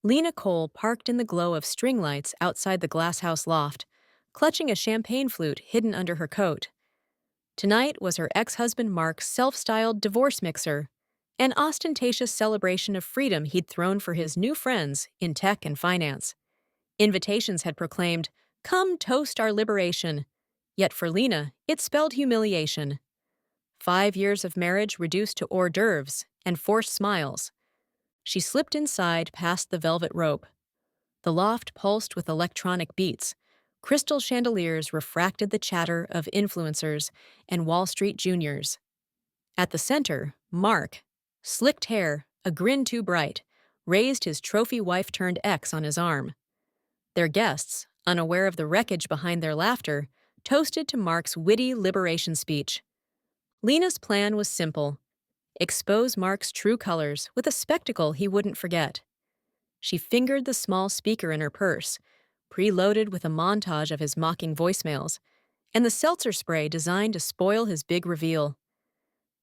Lena Cole parked in the glow of string lights outside the glasshouse loft, clutching a champagne flute hidden under her coat. Tonight was her ex-husband Mark's self-styled divorce mixer, an ostentatious celebration of freedom he'd thrown for his new friends in tech and finance. Invitations had proclaimed, "Come toast our liberation." Yet for Lena, it spelled humiliation. 5 years of marriage reduced to hors d'oeuvres and forced smiles. She slipped inside past the velvet rope. The loft pulsed with electronic beats. Crystal chandeliers refracted the chatter of influencers and Wall Street juniors. At the center, Mark, slicked hair, a grin too bright, raised his trophy wife turned ex on his arm. Their guests, unaware of the wreckage behind their laughter, toasted to Mark's witty liberation speech. Lena's plan was simple: expose Mark's true colors with a spectacle he wouldn't forget. She fingered the small speaker in her purse, preloaded with a montage of his mocking voicemails, and the seltzer spray designed to spoil his big reveal.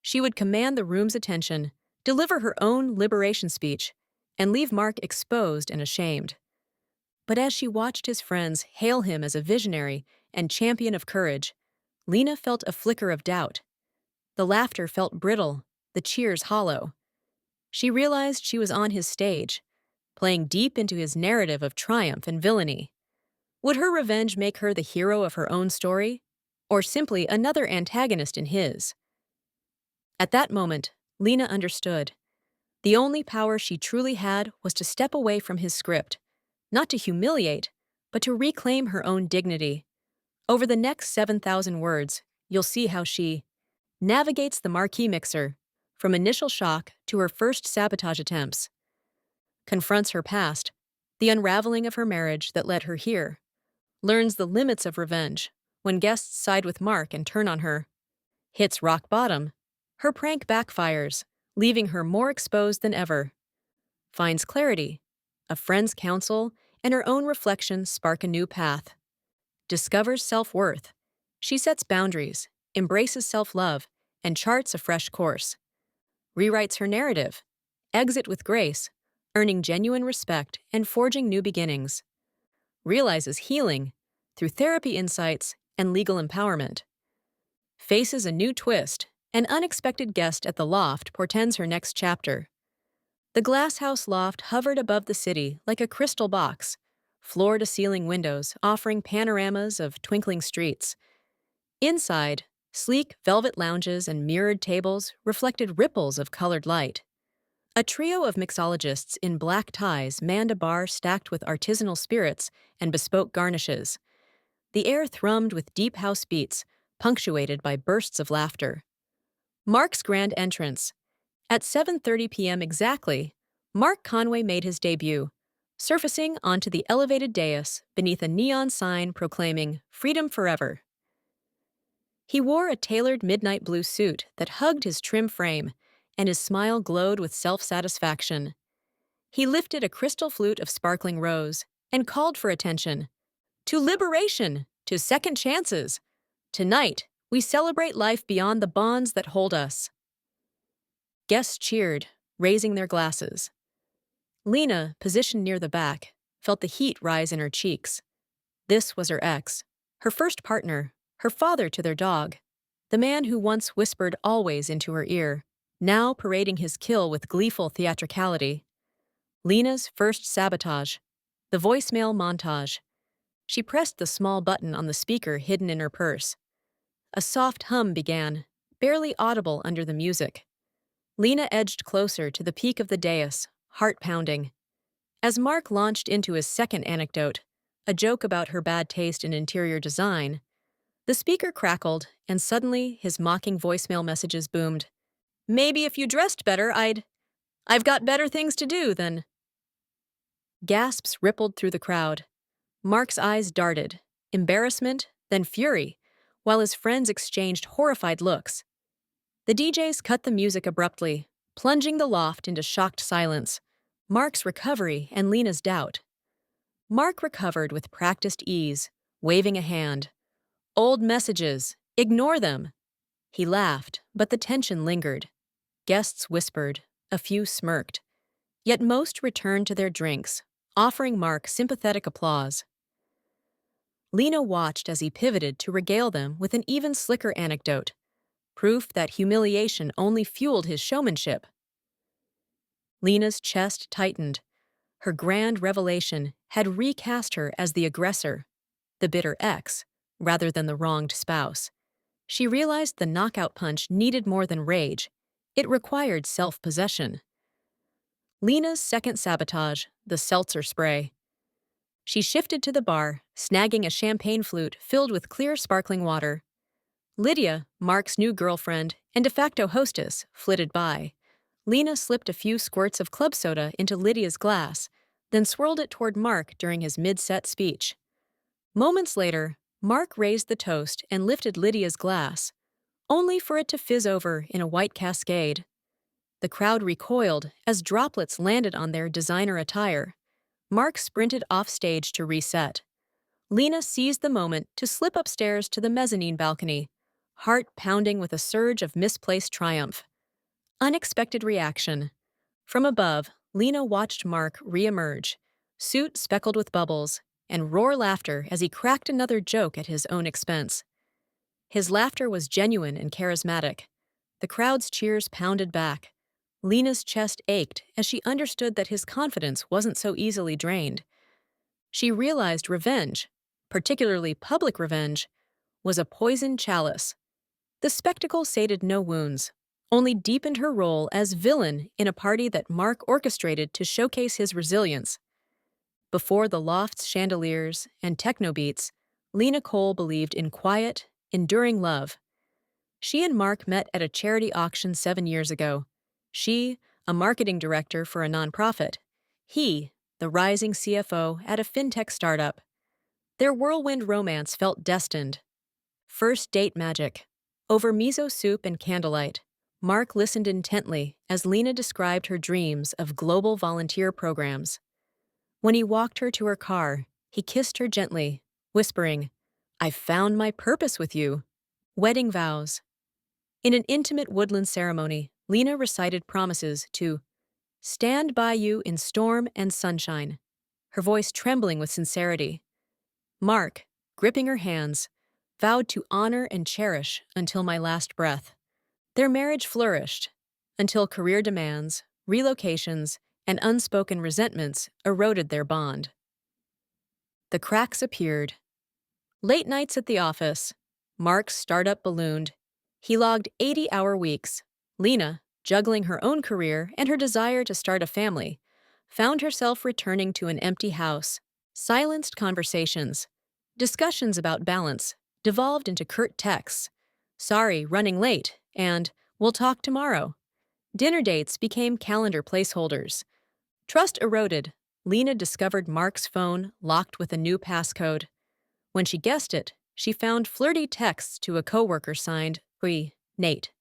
She would command the room's attention, deliver her own liberation speech, and leave Mark exposed and ashamed. But as she watched his friends hail him as a visionary and champion of courage, Lena felt a flicker of doubt. The laughter felt brittle, the cheers hollow. She realized she was on his stage, playing deep into his narrative of triumph and villainy. Would her revenge make her the hero of her own story, or simply another antagonist in his? At that moment, Lena understood. The only power she truly had was to step away from his script, not to humiliate, but to reclaim her own dignity. Over the next 7,000 words, you'll see how she navigates the marquee mixer, from initial shock to her first sabotage attempts, confronts her past, the unraveling of her marriage that led her here, learns the limits of revenge when guests side with Mark and turn on her, hits rock bottom, her prank backfires, leaving her more exposed than ever, finds clarity, a friend's counsel and her own reflections spark a new path, discovers self-worth, she sets boundaries, embraces self-love, and charts a fresh course, rewrites her narrative, exit with grace, earning genuine respect and forging new beginnings, realizes healing through therapy insights and legal empowerment, faces a new twist, an unexpected guest at the loft portends her next chapter. The glasshouse loft hovered above the city like a crystal box, floor-to-ceiling windows offering panoramas of twinkling streets. Inside, sleek velvet lounges and mirrored tables reflected ripples of colored light. A trio of mixologists in black ties manned a bar stacked with artisanal spirits and bespoke garnishes. The air thrummed with deep house beats, punctuated by bursts of laughter. Mark's grand entrance. At 7:30 p.m. exactly, Mark Conway made his debut, surfacing onto the elevated dais beneath a neon sign proclaiming "Freedom Forever." He wore a tailored midnight blue suit that hugged his trim frame, and his smile glowed with self-satisfaction. He lifted a crystal flute of sparkling rose and called for attention. To liberation! To second chances! Tonight, we celebrate life beyond the bonds that hold us. Guests cheered, raising their glasses. Lena, positioned near the back, felt the heat rise in her cheeks. This was her ex, her first partner, her father to their dog, the man who once whispered always into her ear, now parading his kill with gleeful theatricality. Lena's first sabotage, the voicemail montage. She pressed the small button on the speaker hidden in her purse. A soft hum began, barely audible under the music. Lena edged closer to the peak of the dais, heart pounding. As Mark launched into his second anecdote, a joke about her bad taste in interior design, the speaker crackled, and suddenly his mocking voicemail messages boomed. "Maybe if you dressed better, I've got better things to do than—" Gasps rippled through the crowd. Mark's eyes darted, embarrassment, then fury, while his friends exchanged horrified looks. The DJs cut the music abruptly, plunging the loft into shocked silence. Mark's recovery and Lena's doubt. Mark recovered with practiced ease, waving a hand. "Old messages. Ignore them." He laughed, but the tension lingered. Guests whispered. A few smirked. Yet most returned to their drinks, offering Mark sympathetic applause. Lena watched as he pivoted to regale them with an even slicker anecdote, proof that humiliation only fueled his showmanship. Lena's chest tightened. Her grand revelation had recast her as the aggressor, the bitter ex, rather than the wronged spouse. She realized the knockout punch needed more than rage. It required self-possession. Lena's second sabotage, the seltzer spray. She shifted to the bar, snagging a champagne flute filled with clear sparkling water. Lydia, Mark's new girlfriend and de facto hostess, flitted by. Lena slipped a few squirts of club soda into Lydia's glass, then swirled it toward Mark during his mid-set speech. Moments later, Mark raised the toast and lifted Lydia's glass, only for it to fizz over in a white cascade. The crowd recoiled as droplets landed on their designer attire. Mark sprinted off stage to reset. Lena seized the moment to slip upstairs to the mezzanine balcony, heart pounding with a surge of misplaced triumph. Unexpected reaction. From above, Lena watched Mark re-emerge, suit speckled with bubbles, and roar laughter as he cracked another joke at his own expense. His laughter was genuine and charismatic. The crowd's cheers pounded back. Lena's chest ached as she understood that his confidence wasn't so easily drained. She realized revenge, particularly public revenge, was a poisoned chalice. The spectacle sated no wounds, only deepened her role as villain in a party that Mark orchestrated to showcase his resilience. Before the loft's chandeliers and techno beats, Lena Cole believed in quiet, enduring love. She and Mark met at a charity auction 7 years ago. She, a marketing director for a nonprofit. He, the rising CFO at a fintech startup. Their whirlwind romance felt destined. First date magic. Over miso soup and candlelight, Mark listened intently as Lena described her dreams of global volunteer programs. When he walked her to her car, he kissed her gently, whispering, "I've found my purpose with you." Wedding vows. In an intimate woodland ceremony, Lena recited promises to stand by you in storm and sunshine, her voice trembling with sincerity. Mark, gripping her hands, vowed to honor and cherish until my last breath. Their marriage flourished until career demands, relocations, and unspoken resentments eroded their bond. The cracks appeared. Late nights at the office. Mark's startup ballooned. He logged 80-hour weeks. Lena, juggling her own career and her desire to start a family, found herself returning to an empty house. Silenced conversations. Discussions about balance devolved into curt texts. "Sorry, running late," and "We'll talk tomorrow." Dinner dates became calendar placeholders. Trust eroded. Lena discovered Mark's phone locked with a new passcode. When she guessed it, she found flirty texts to a coworker signed Nate.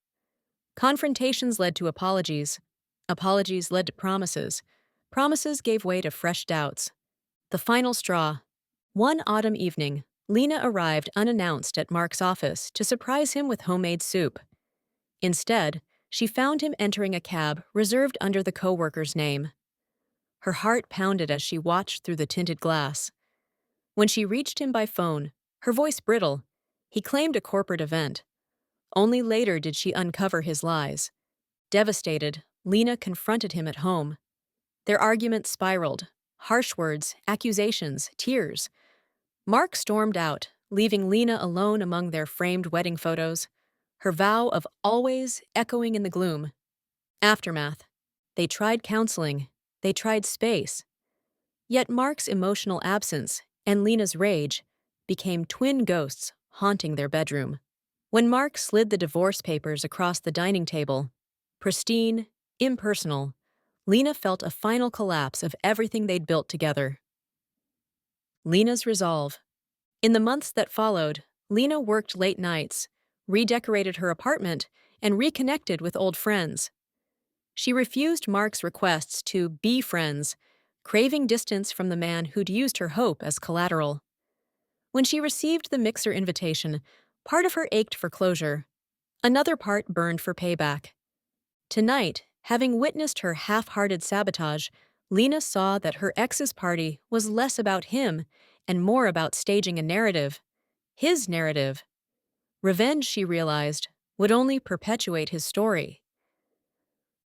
Confrontations led to apologies. Apologies led to promises. Promises gave way to fresh doubts. The final straw. One autumn evening, Lena arrived unannounced at Mark's office to surprise him with homemade soup. Instead, she found him entering a cab reserved under the coworker's name. Her heart pounded as she watched through the tinted glass. When she reached him by phone, her voice brittle, he claimed a corporate event. Only later did she uncover his lies. Devastated, Lena confronted him at home. Their argument spiraled. Harsh words, accusations, tears. Mark stormed out, leaving Lena alone among their framed wedding photos, her vow of always echoing in the gloom. Aftermath. They tried counseling. They tried space. Yet Mark's emotional absence and Lena's rage became twin ghosts haunting their bedroom. When Mark slid the divorce papers across the dining table, pristine, impersonal, Lena felt a final collapse of everything they'd built together. Lena's resolve. In the months that followed, Lena worked late nights, redecorated her apartment, and reconnected with old friends. She refused Mark's requests to be friends, craving distance from the man who'd used her hope as collateral. When she received the mixer invitation, part of her ached for closure. Another part burned for payback. Tonight, Having witnessed her half-hearted sabotage, Lena saw that her ex's party was less about him and more about staging a narrative. His narrative. Revenge, she realized, would only perpetuate his story.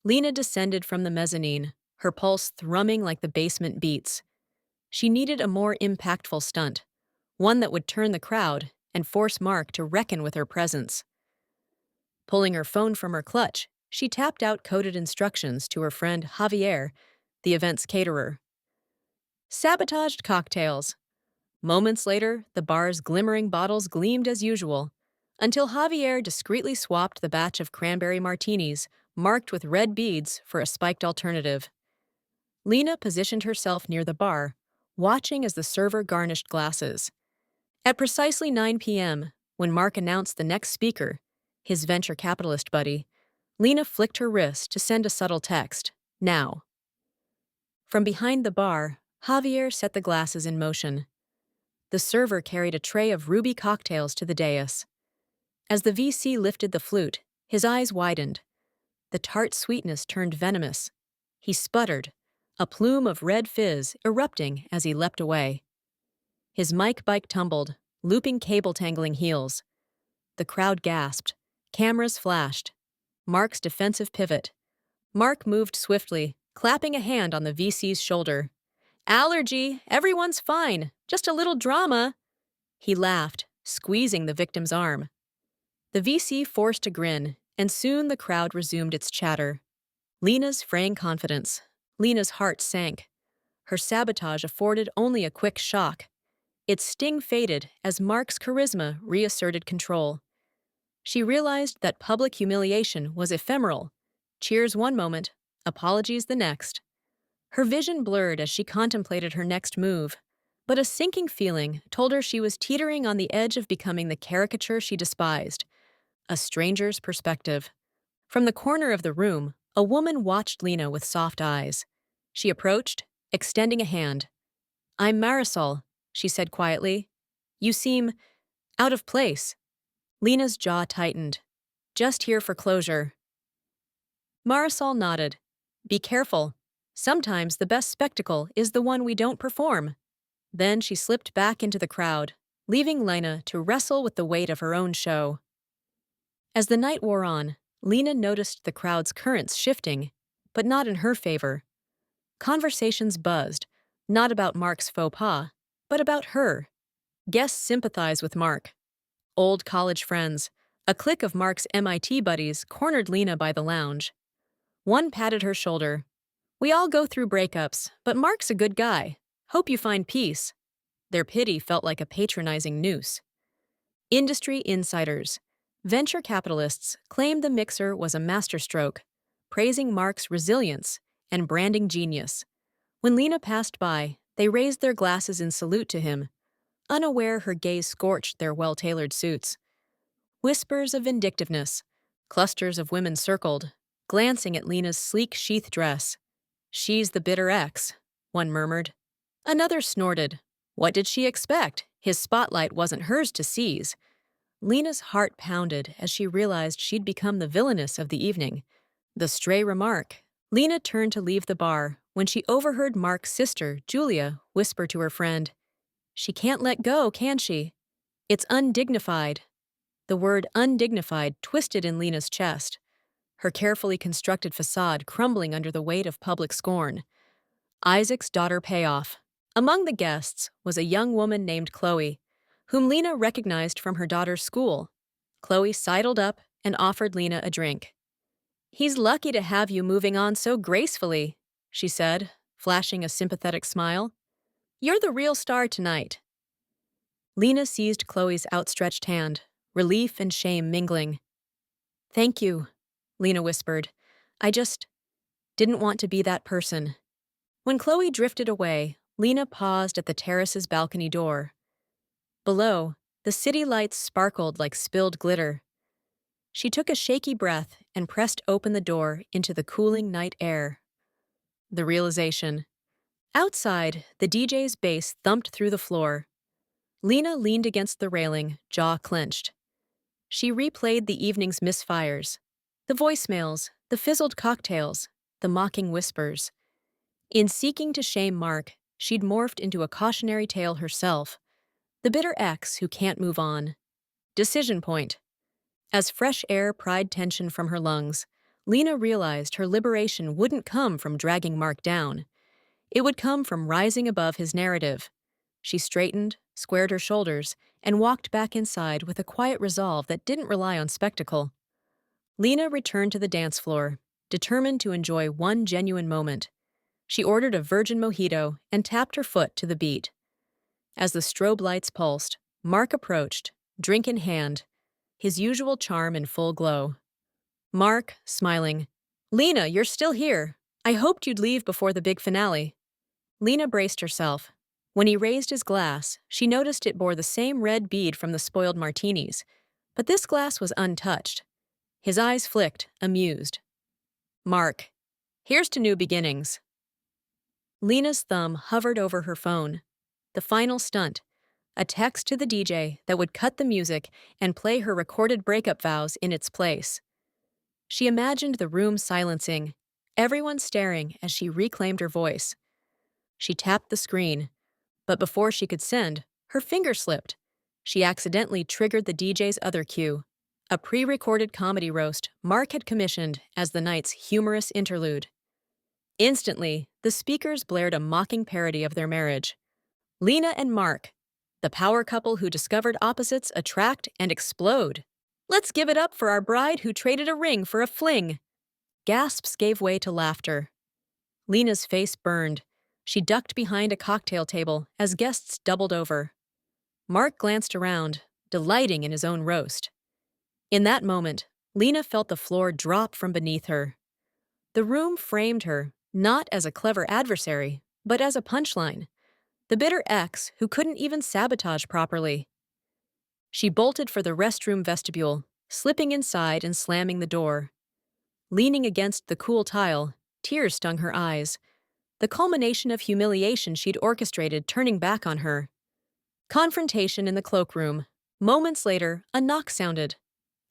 Lena descended from the mezzanine, her pulse thrumming like the basement beats. She needed a more impactful stunt, one that would turn the crowd and force Mark to reckon with her presence. Pulling her phone from her clutch, she tapped out coded instructions to her friend Javier, the event's caterer. Sabotaged cocktails. Moments later, the bar's glimmering bottles gleamed as usual, until Javier discreetly swapped the batch of cranberry martinis, marked with red beads, for a spiked alternative. Lena positioned herself near the bar, watching as the server garnished glasses. At precisely 9 p.m., when Mark announced the next speaker, his venture capitalist buddy, Lena flicked her wrist to send a subtle text, "Now." From behind the bar, Javier set the glasses in motion. The server carried a tray of ruby cocktails to the dais. As the VC lifted the flute, his eyes widened. The tart sweetness turned venomous. He sputtered, a plume of red fizz erupting as he leapt away. His mic bike tumbled, looping cable-tangling heels. The crowd gasped. Cameras flashed. Mark's defensive pivot. Mark moved swiftly, clapping a hand on the VC's shoulder. "Allergy, everyone's fine, just a little drama." He laughed, squeezing the victim's arm. The VC forced a grin, and soon the crowd resumed its chatter. Lena's fraying confidence. Lena's heart sank. Her sabotage afforded only a quick shock. Its sting faded as Mark's charisma reasserted control. She realized that public humiliation was ephemeral. Cheers one moment, apologies the next. Her vision blurred as she contemplated her next move, but a sinking feeling told her she was teetering on the edge of becoming the caricature she despised. A stranger's perspective. From the corner of the room, a woman watched Lena with soft eyes. She approached, extending a hand. "I'm Marisol," she said quietly. "You seem out of place." Lena's jaw tightened. "Just here for closure." Marisol nodded. "Be careful. Sometimes the best spectacle is the one we don't perform." Then she slipped back into the crowd, leaving Lena to wrestle with the weight of her own show. As the night wore on, Lena noticed the crowd's currents shifting, but not in her favor. Conversations buzzed, not about Mark's faux pas, but about her. Guests sympathized with Mark. Old college friends, a clique of Mark's MIT buddies, cornered Lena by the lounge. One patted her shoulder. "We all go through breakups, but Mark's a good guy. Hope you find peace." Their pity felt like a patronizing noose. Industry insiders. Venture capitalists claimed the mixer was a masterstroke, praising Mark's resilience and branding genius. When Lena passed by, they raised their glasses in salute to him, unaware her gaze scorched their well-tailored suits. Whispers of vindictiveness. Clusters of women circled, glancing at Lena's sleek sheath dress. "She's the bitter ex," one murmured. Another snorted. What did she expect? His spotlight wasn't hers to seize. Lena's heart pounded as she realized she'd become the villainess of the evening. The stray remark. Lena turned to leave the bar when she overheard Mark's sister, Julia, whisper to her friend, "She can't let go, can she? It's undignified." The word undignified twisted in Lena's chest, her carefully constructed facade crumbling under the weight of public scorn. Isaac's daughter payoff. Among the guests was a young woman named Chloe, whom Lena recognized from her daughter's school. Chloe sidled up and offered Lena a drink. "He's lucky to have you moving on so gracefully," she said, flashing a sympathetic smile. "You're the real star tonight." Lena seized Chloe's outstretched hand, relief and shame mingling. "Thank you," Lena whispered. "I just didn't want to be that person." When Chloe drifted away, Lena paused at the terrace's balcony door. Below, the city lights sparkled like spilled glitter. She took a shaky breath and pressed open the door into the cooling night air. The realization. Outside, the DJ's bass thumped through the floor. Lena leaned against the railing, jaw clenched. She replayed the evening's misfires. The voicemails, The fizzled cocktails, the mocking whispers. In seeking to shame Mark, she'd morphed into a cautionary tale herself. The bitter ex who can't move on. Decision point. As fresh air pried tension from her lungs, Lena realized her liberation wouldn't come from dragging Mark down. It would come from rising above his narrative. She straightened, squared her shoulders, and walked back inside with a quiet resolve that didn't rely on spectacle. Lena returned to the dance floor, determined to enjoy one genuine moment. She ordered a virgin mojito and tapped her foot to the beat. As the strobe lights pulsed, Mark approached, drink in hand, his usual charm in full glow. Mark, smiling. "Lena, you're still here. I hoped you'd leave before the big finale." Lena braced herself. When he raised his glass, she noticed it bore the same red bead from the spoiled martinis, but this glass was untouched. His eyes flicked, amused. "Mark, here's to new beginnings." Lena's thumb hovered over her phone. The final stunt, a text to the DJ that would cut the music and play her recorded breakup vows in its place. She imagined the room silencing, everyone staring as she reclaimed her voice. She tapped the screen, but before she could send, her finger slipped. She accidentally triggered the DJ's other cue, a pre-recorded comedy roast Mark had commissioned as the night's humorous interlude. Instantly, the speakers blared a mocking parody of their marriage. Lena and Mark, the power couple who discovered opposites attract and explode. "Let's give it up for our bride who traded a ring for a fling." Gasps gave way to laughter. Lena's face burned. She ducked behind a cocktail table as guests doubled over. Mark glanced around, delighting in his own roast. In that moment, Lena felt the floor drop from beneath her. The room framed her, not as a clever adversary, but as a punchline. The bitter ex who couldn't even sabotage properly. She bolted for the restroom vestibule, slipping inside and slamming the door. Leaning against the cool tile, tears stung her eyes. The culmination of humiliation she'd orchestrated turning back on her. Confrontation in the cloakroom. Moments later, a knock sounded.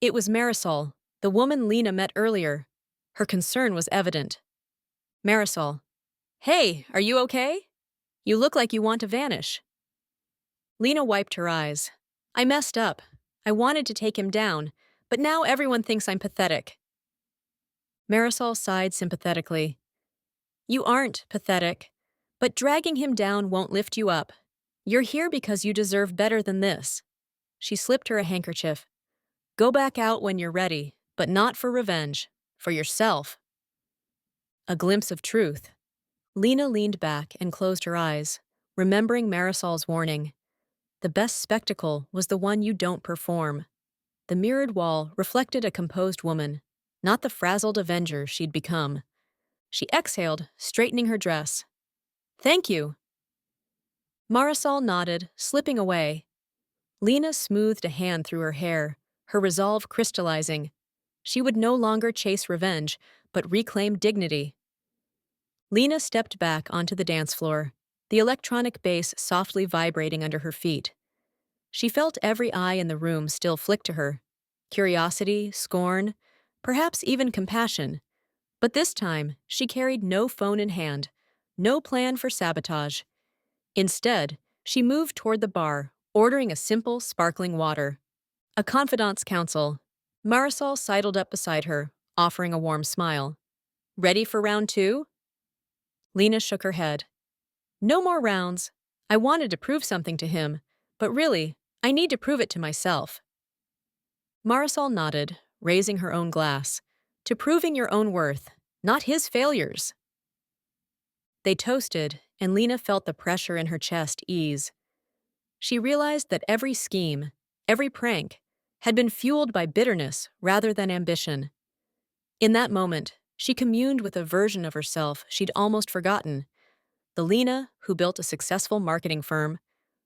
It was Marisol, the woman Lena met earlier. Her concern was evident. Marisol. "Hey, are you okay? You look like you want to vanish." Lena wiped her eyes. "I messed up. I wanted to take him down, but now everyone thinks I'm pathetic." Marisol sighed sympathetically. "You aren't pathetic, but dragging him down won't lift you up. You're here because you deserve better than this." She slipped her a handkerchief. "Go back out when you're ready, but not for revenge. For yourself." A glimpse of truth. Lena leaned back and closed her eyes, remembering Marisol's warning. The best spectacle was the one you don't perform. The mirrored wall reflected a composed woman, not the frazzled avenger she'd become. She exhaled, straightening her dress. "Thank you." Marisol nodded, slipping away. Lena smoothed a hand through her hair, her resolve crystallizing. She would no longer chase revenge, but reclaim dignity. Lena stepped back onto the dance floor, the electronic bass softly vibrating under her feet. She felt every eye in the room still flick to her. Curiosity, scorn, perhaps even compassion. But this time, she carried no phone in hand, no plan for sabotage. Instead, she moved toward the bar, ordering a simple, sparkling water. A confidante's counsel. Marisol sidled up beside her, offering a warm smile. "Ready for round 2? Lena shook her head. "No more rounds. I wanted to prove something to him, but really, I need to prove it to myself." Marisol nodded, raising her own glass. "To proving your own worth, not his failures." They toasted, and Lena felt the pressure in her chest ease. She realized that every scheme, every prank, had been fueled by bitterness rather than ambition. In that moment, she communed with a version of herself she'd almost forgotten. The Lena who built a successful marketing firm,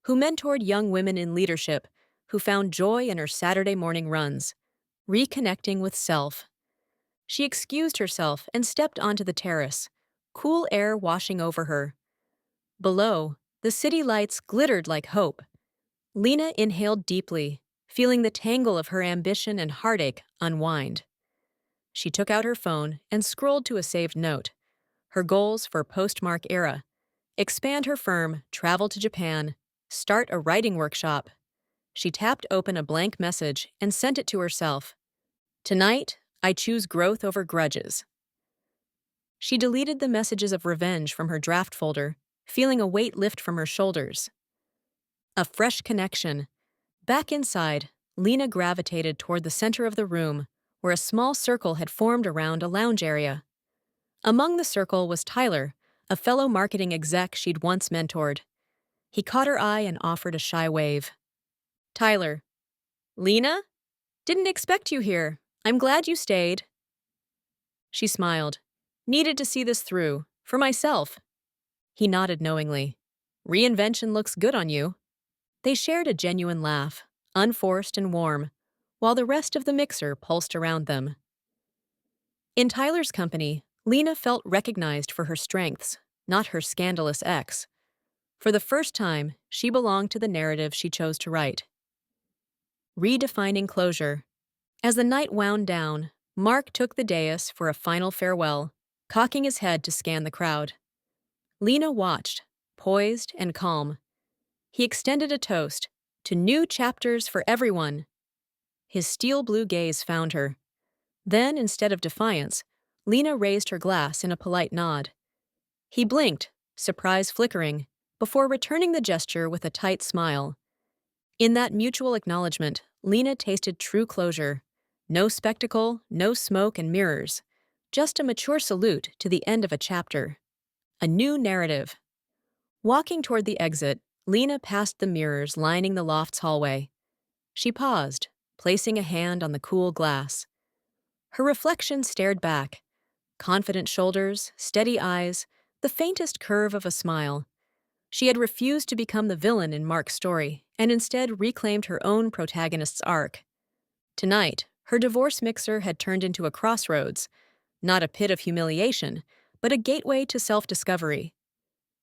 who mentored young women in leadership, who found joy in her Saturday morning runs, reconnecting with self. She excused herself and stepped onto the terrace, cool air washing over her. Below, the city lights glittered like hope. Lena inhaled deeply, feeling the tangle of her ambition and heartache unwind. She took out her phone and scrolled to a saved note. Her goals for post-Mark era: expand her firm, travel to Japan, start a writing workshop. She tapped open a blank message and sent it to herself. Tonight, I choose growth over grudges. She deleted the messages of revenge from her draft folder, feeling a weight lift from her shoulders. A fresh connection. Back inside, Lena gravitated toward the center of the room, where a small circle had formed around a lounge area. Among the circle was Tyler, a fellow marketing exec she'd once mentored. He caught her eye and offered a shy wave. Tyler. Lena? Didn't expect you here. I'm glad you stayed. She smiled. Needed to see this through. For myself. He nodded knowingly. Reinvention looks good on you. They shared a genuine laugh, unforced and warm, while the rest of the mixer pulsed around them. In Tyler's company, Lena felt recognized for her strengths, not her scandalous ex. For the first time, she belonged to the narrative she chose to write. Redefining closure. As the night wound down, Mark took the dais for a final farewell, cocking his head to scan the crowd. Lena watched, poised and calm. He extended a toast to new chapters for everyone. His steel blue gaze found her. Then, instead of defiance, Lena raised her glass in a polite nod. He blinked, surprise flickering, before returning the gesture with a tight smile. In that mutual acknowledgement, Lena tasted true closure. No spectacle, no smoke and mirrors. Just a mature salute to the end of a chapter. A new narrative. Walking toward the exit, Lena passed the mirrors lining the loft's hallway. She paused, placing a hand on the cool glass. Her reflection stared back. Confident shoulders, steady eyes, the faintest curve of a smile. She had refused to become the villain in Mark's story and instead reclaimed her own protagonist's arc. Tonight, her divorce mixer had turned into a crossroads, not a pit of humiliation, but a gateway to self-discovery.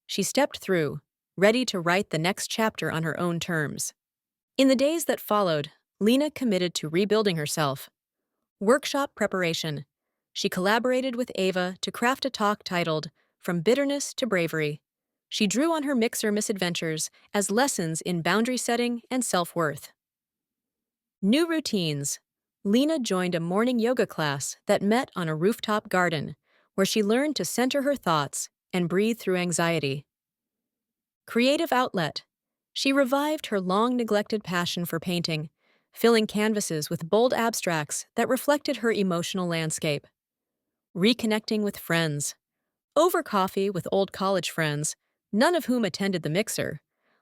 She stepped through, ready to write the next chapter on her own terms. In the days that followed, Lena committed to rebuilding herself. Workshop preparation. She collaborated with Ava to craft a talk titled From Bitterness to Bravery. She drew on her mixer misadventures as lessons in boundary setting and self-worth. New routines. Lena joined a morning yoga class that met on a rooftop garden, where she learned to center her thoughts and breathe through anxiety. Creative outlet. She revived her long-neglected passion for painting, filling canvases with bold abstracts that reflected her emotional landscape. Reconnecting with friends. Over coffee with old college friends, none of whom attended the mixer,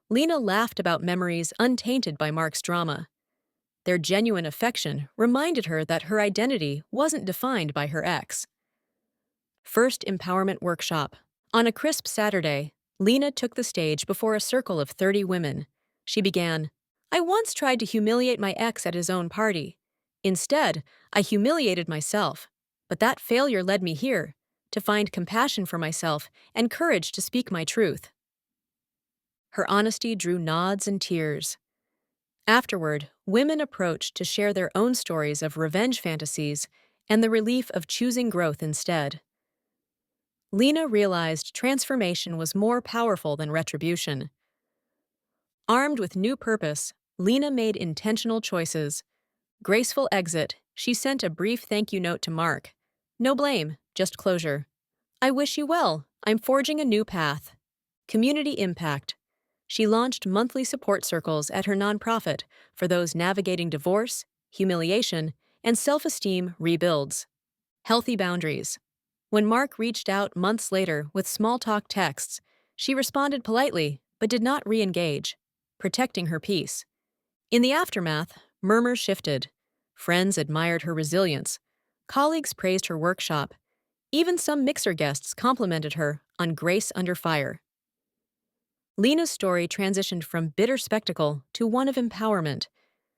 Lena laughed about memories untainted by Mark's drama. Their genuine affection reminded her that her identity wasn't defined by her ex. First empowerment workshop. On a crisp Saturday, Lena took the stage before a circle of 30 women. She began, I once tried to humiliate my ex at his own party. Instead, I humiliated myself. But that failure led me here, to find compassion for myself and courage to speak my truth. Her honesty drew nods and tears. Afterward, women approached to share their own stories of revenge fantasies and the relief of choosing growth instead. Lena realized transformation was more powerful than retribution. Armed with new purpose, Lena made intentional choices. Graceful exit, she sent a brief thank you note to Mark. No blame, just closure. I wish you well. I'm forging a new path. Community impact. She launched monthly support circles at her nonprofit for those navigating divorce, humiliation, and self-esteem rebuilds. Healthy boundaries. When Mark reached out months later with small-talk texts, she responded politely but did not re-engage, protecting her peace. In the aftermath, murmurs shifted. Friends admired her resilience. Colleagues praised her workshop. Even some mixer guests complimented her on Grace Under Fire. Lena's story transitioned from bitter spectacle to one of empowerment.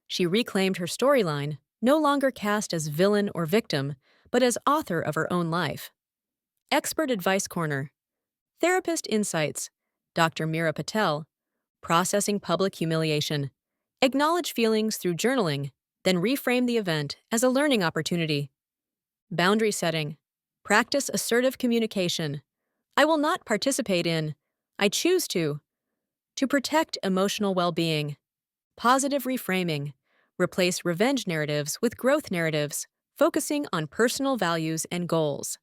She reclaimed her storyline, no longer cast as villain or victim, but as author of her own life. Expert Advice Corner. Therapist Insights. Dr. Meera Patel. Processing public humiliation. Acknowledge feelings through journaling, then reframe the event as a learning opportunity. Boundary setting. Practice assertive communication. I will not participate in. I choose to. To protect emotional well-being. Positive reframing. Replace revenge narratives with growth narratives, focusing on personal values and goals.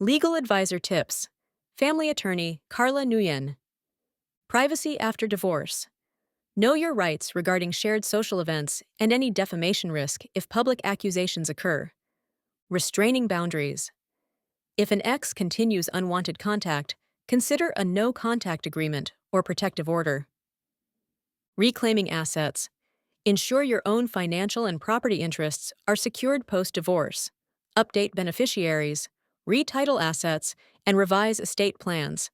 Legal advisor tips. Family attorney Carla Nguyen. Privacy after divorce. Know your rights regarding shared social events and any defamation risk if public accusations occur. Restraining boundaries. If an ex continues unwanted contact, consider a no contact agreement or protective order. Reclaiming assets. Ensure your own financial and property interests are secured post-divorce. Update beneficiaries, retitle assets, and revise estate plans.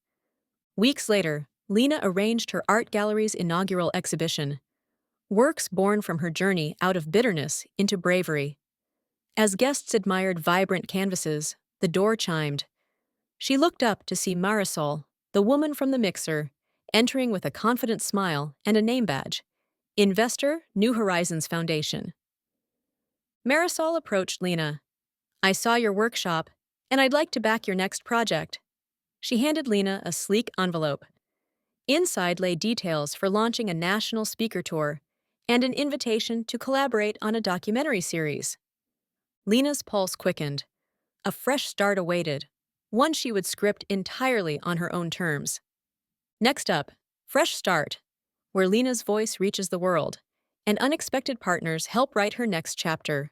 Weeks later, Lena arranged her art gallery's inaugural exhibition, works born from her journey out of bitterness into bravery. As guests admired vibrant canvases, the door chimed. She looked up to see Marisol, the woman from the mixer, entering with a confident smile and a name badge. Investor, New Horizons Foundation. Marisol approached Lena. I saw your workshop, and I'd like to back your next project. She handed Lena a sleek envelope. Inside lay details for launching a national speaker tour and an invitation to collaborate on a documentary series. Lena's pulse quickened. A fresh start awaited, one she would script entirely on her own terms. Next up, Fresh Start, where Lena's voice reaches the world, and unexpected partners help write her next chapter.